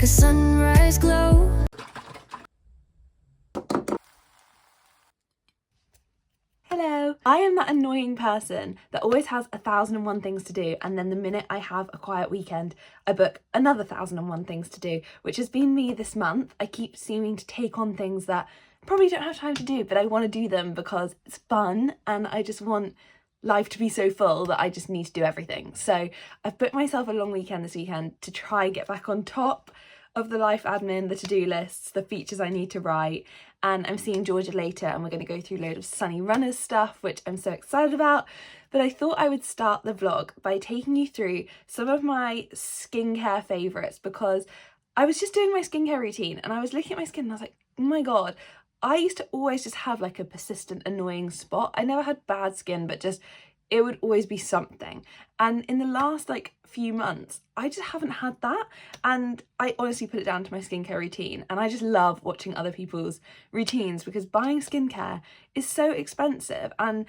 a sunrise glow. Hello! I am that annoying person that always has 1,001 things to do, and then the minute I have a quiet weekend, I book another 1,001 things to do, which has been me this month. I keep seeming to take on things that I probably don't have time to do, but I want to do them because it's fun and I just want life to be so full that I just need to do everything. So I've booked myself a long weekend this weekend to try get back on top of the life admin, the to-do lists, the features I need to write, and I'm seeing Georgia later and we're going to go through a load of Sunny Runners stuff, which I'm so excited about. But I thought I would start the vlog by taking you through some of my skincare favourites, because I was just doing my skincare routine and I was looking at my skin and I was like, oh my god, I used to always just have like a persistent annoying spot. I never had bad skin, but just it would always be something. And in the last like few months, I just haven't had that. And I honestly put it down to my skincare routine. And I just love watching other people's routines because buying skincare is so expensive. And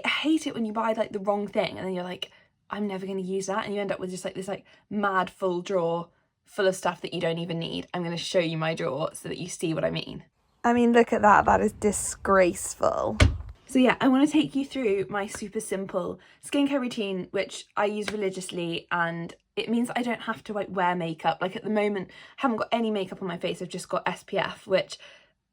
I hate it when you buy like the wrong thing and then you're like, I'm never going to use that. And you end up with just like this like mad full drawer full of stuff that you don't even need. I'm going to show you my drawer so that you see what I mean. I mean, look at that. That is disgraceful. So yeah, I want to take you through my super simple skincare routine, which I use religiously, and it means I don't have to like wear makeup. Like at the moment, I haven't got any makeup on my face. I've just got SPF, which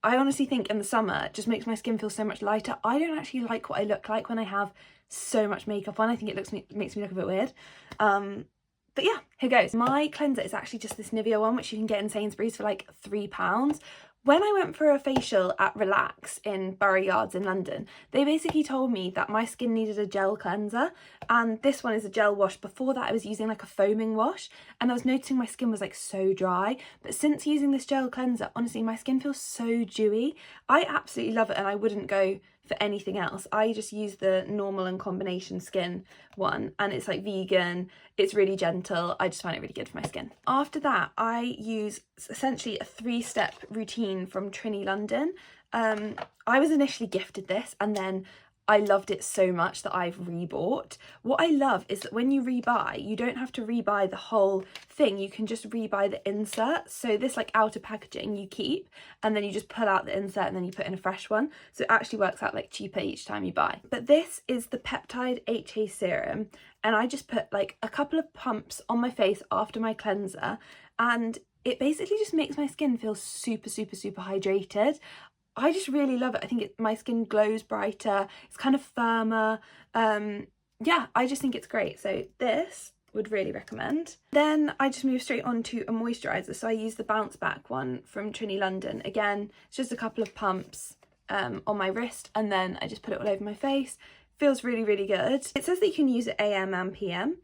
I honestly think in the summer just makes my skin feel so much lighter. I don't actually like what I look like when I have so much makeup on. I think it makes me look a bit weird. But yeah, here goes. My cleanser is actually just this Nivea one, which you can get in Sainsbury's for like £3. When I went for a facial at Relax in Borough Yards in London, they basically told me that my skin needed a gel cleanser, and this one is a gel wash. Before that I was using like a foaming wash and I was noticing my skin was like so dry, but since using this gel cleanser, honestly my skin feels so dewy. I absolutely love it and I wouldn't go for anything else. I just use the normal and combination skin one and it's like vegan, it's really gentle. I just find it really good for my skin. After that I use essentially a 3-step routine from Trini London. I was initially gifted this and then I loved it so much that I've rebought. What I love is that when you rebuy, you don't have to rebuy the whole thing. You can just rebuy the insert. So this like outer packaging you keep and then you just pull out the insert and then you put in a fresh one. So it actually works out like cheaper each time you buy. But this is the peptide HA serum and I just put like a couple of pumps on my face after my cleanser and it basically just makes my skin feel super hydrated. I just really love it. I think my skin glows brighter, it's kind of firmer. Yeah, I just think it's great. So this would really recommend. Then I just move straight on to a moisturiser. So I use the Bounce Back one from Trini London. Again, it's just a couple of pumps on my wrist and then I just put it all over my face. Feels really good. It says that you can use it AM and PM.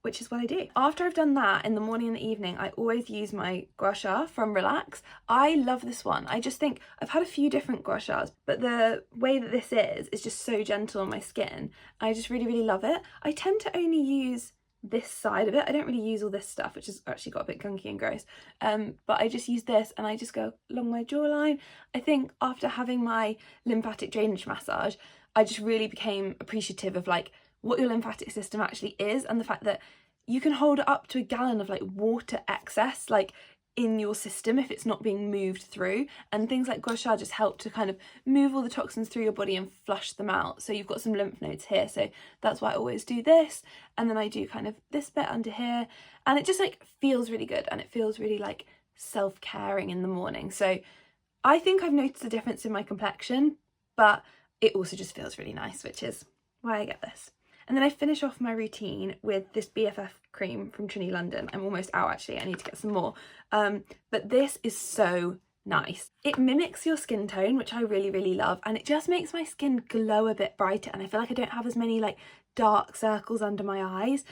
Which is what I do. After I've done that in the morning and the evening, I always use my gua sha from Relax. I love this one. I just think I've had a few different gua shas, but the way that this is just so gentle on my skin. I just really love it. I tend to only use this side of it. I don't really use all this stuff, which has actually got a bit gunky and gross. But I just use this and I just go along my jawline. I think after having my lymphatic drainage massage, I just really became appreciative of like what your lymphatic system actually is and the fact that you can hold up to a gallon of like water excess like in your system if it's not being moved through, and things like gua sha just help to kind of move all the toxins through your body and flush them out. So you've got some lymph nodes here, so that's why I always do this, and then I do kind of this bit under here and it just like feels really good and it feels really like self-caring in the morning. So I think I've noticed a difference in my complexion, but it also just feels really nice, which is why I get this. And then I finish off my routine with this BFF cream from Trini London. I'm almost out actually, I need to get some more. But this is so nice. It mimics your skin tone, which I really love, and it just makes my skin glow a bit brighter and I feel like I don't have as many like dark circles under my eyes.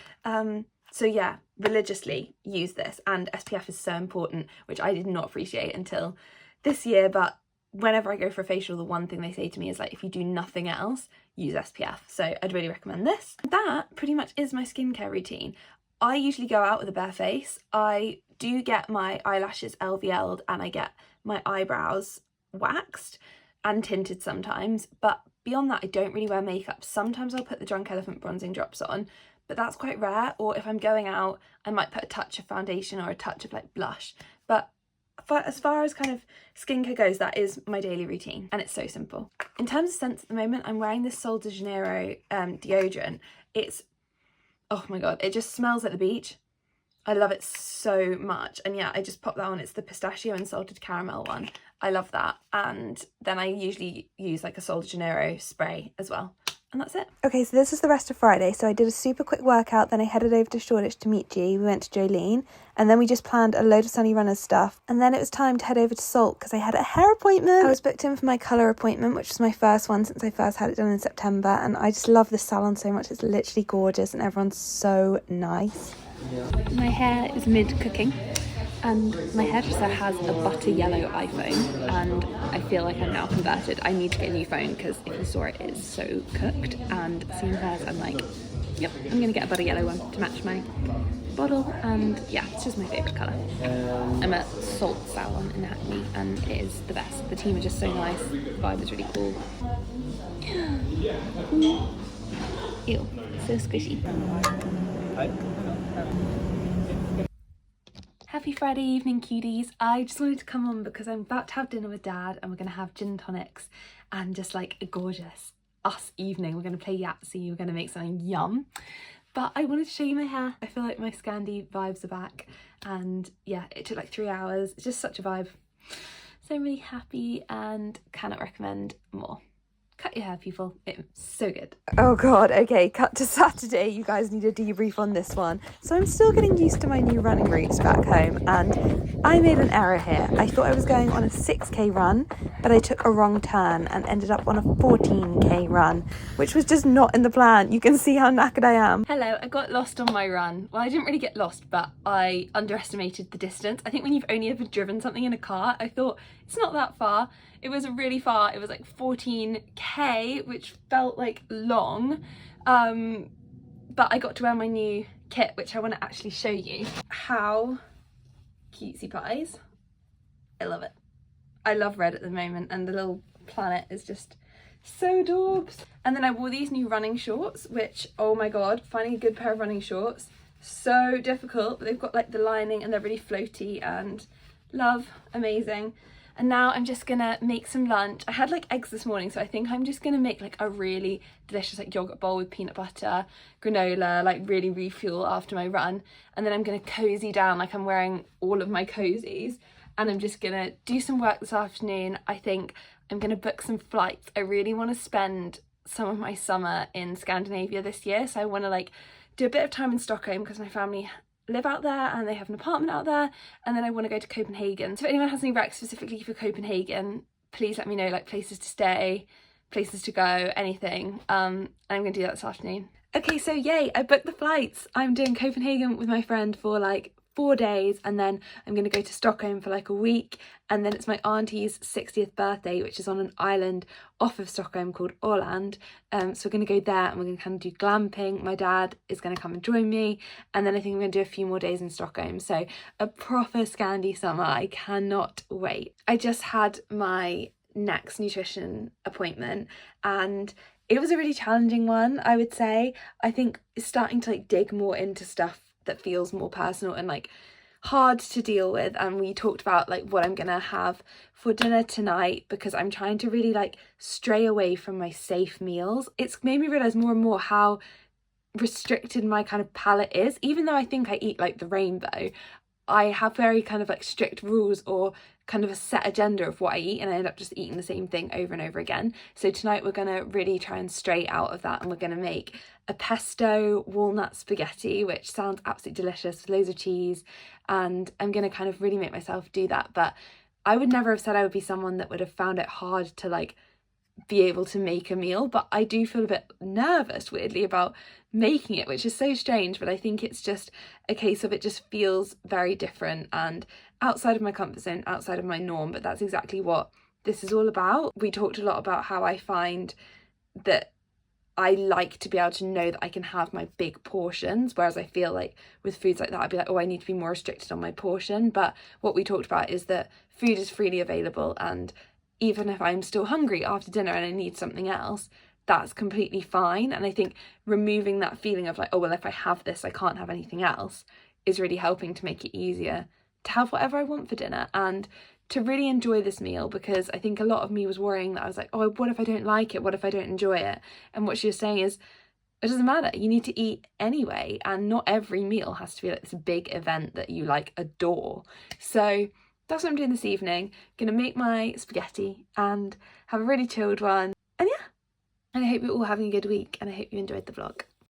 So yeah, religiously use this, and SPF is so important, which I did not appreciate until this year, but whenever I go for a facial, the one thing they say to me is like, if you do nothing else, use SPF. So I'd really recommend this. That pretty much is my skincare routine. I usually go out with a bare face. I do get my eyelashes LVL'd and I get my eyebrows waxed and tinted sometimes, but beyond that I don't really wear makeup. Sometimes I'll put the Drunk Elephant bronzing drops on, but that's quite rare. Or if I'm going out, I might put a touch of foundation or a touch of like blush. But as far as kind of skincare goes, that is my daily routine, and it's so simple. In terms of scents at the moment, I'm wearing this Sol de Janeiro deodorant. It's, oh my god, it just smells like the beach. I love it so much. And yeah, I just popped that on. It's the pistachio and salted caramel one. I love that. And then I usually use like a Sol de Janeiro spray as well. And that's it. Okay, so this is the rest of Friday. So I did a super quick workout, then I headed over to Shoreditch to meet G. We went to Jolene, and then we just planned a load of Sunny Runners stuff. And then it was time to head over to Salt because I had a hair appointment. I was booked in for my colour appointment, which was my first one since I first had it done in September. And I just love this salon so much. It's literally gorgeous and everyone's so nice. My hair is mid-cooking. And my hairdresser has a butter yellow iPhone, and I feel like I'm now converted. I need to get a new phone because if you saw it, it's so cooked. And seeing hers, I'm like, yep, I'm gonna get a butter yellow one to match my bottle. And yeah, it's just my favourite colour. I'm at Salt Salon in Hackney, and it is the best. The team are just so nice. The vibe is really cool. Ew, so squishy. Happy Friday evening, cuties. I just wanted to come on because I'm about to have dinner with Dad, and we're going to have gin tonics and just like a gorgeous us evening. We're going to play Yahtzee, we're going to make something yum. But I wanted to show you my hair. I feel like my Scandi vibes are back, and yeah, it took like 3 hours. It's just such a vibe. So I'm really happy and cannot recommend more. Cut your hair, people. It's so good. Oh god, okay, cut to Saturday. You guys need a debrief on this one. So I'm still getting used to my new running routes back home, and I made an error here. I thought I was going on a 6k run, but I took a wrong turn and ended up on a 14k run, which was just not in the plan. You can see how knackered I am. Hello, I got lost on my run. Well, I didn't really get lost, but I underestimated the distance. I think when you've only ever driven something in a car, I thought it's not that far. It was really far. It was like 14k, which felt like long. But I got to wear my new kit, which I want to actually show you. How cutesy pies. I love it. I love red at the moment, and the little planet is just so adorbs. And then I wore these new running shorts, which, oh my god, finding a good pair of running shorts, so difficult. But they've got like the lining and they're really floaty, and love, amazing. And now I'm just gonna make some lunch. I had like eggs this morning, so I think I'm just gonna make like a really delicious like yogurt bowl with peanut butter, granola, like really refuel after my run. And then I'm gonna cozy down, like I'm wearing all of my cozies, and I'm just gonna do some work this afternoon. I think I'm gonna book some flights. I really wanna spend some of my summer in Scandinavia this year. So I wanna like do a bit of time in Stockholm because my family live out there and they have an apartment out there, and then I want to go to Copenhagen. So if anyone has any rec specifically for Copenhagen, please let me know, like places to stay, places to go, anything. I'm gonna do that this afternoon. Okay, so yay, I booked the flights. I'm doing Copenhagen with my friend for like 4 days, and then I'm gonna go to Stockholm for like a week, and then it's my auntie's 60th birthday, which is on an island off of Stockholm called Åland. So we're gonna go there and we're gonna kind of do glamping. My dad is gonna come and join me, and then I think we're gonna do a few more days in Stockholm. So a proper Scandi summer. I cannot wait. I just had my next nutrition appointment, and it was a really challenging one, I would say. I think starting to like dig more into stuff that feels more personal and like hard to deal with. And we talked about like what I'm gonna have for dinner tonight, because I'm trying to really like stray away from my safe meals. It's made me realize more and more how restricted my kind of palate is. Even though I think I eat like the rainbow, I have very kind of like strict rules or kind of a set agenda of what I eat, and I end up just eating the same thing over and over again. So tonight we're gonna really try and stray out of that, and we're gonna make a pesto walnut spaghetti, which sounds absolutely delicious with loads of cheese, and I'm gonna kind of really make myself do that. But I would never have said I would be someone that would have found it hard to like be able to make a meal, but I do feel a bit nervous weirdly about making it, which is so strange. But I think it's just a case of it just feels very different and outside of my comfort zone, outside of my norm. But that's exactly what this is all about. We talked a lot about how I find that I like to be able to know that I can have my big portions, whereas I feel like with foods like that I'd be like, oh, I need to be more restricted on my portion. But what we talked about is that food is freely available, and even if I'm still hungry after dinner and I need something else, that's completely fine. And I think removing that feeling of like, oh, well, if I have this, I can't have anything else, is really helping to make it easier to have whatever I want for dinner and to really enjoy this meal, because I think a lot of me was worrying that I was like, oh, what if I don't like it? What if I don't enjoy it? And what she was saying is, it doesn't matter, you need to eat anyway, and not every meal has to be like this big event that you like adore. So that's what I'm doing this evening. Gonna make my spaghetti and have a really chilled one. And yeah, and I hope you're all having a good week, and I hope you enjoyed the vlog.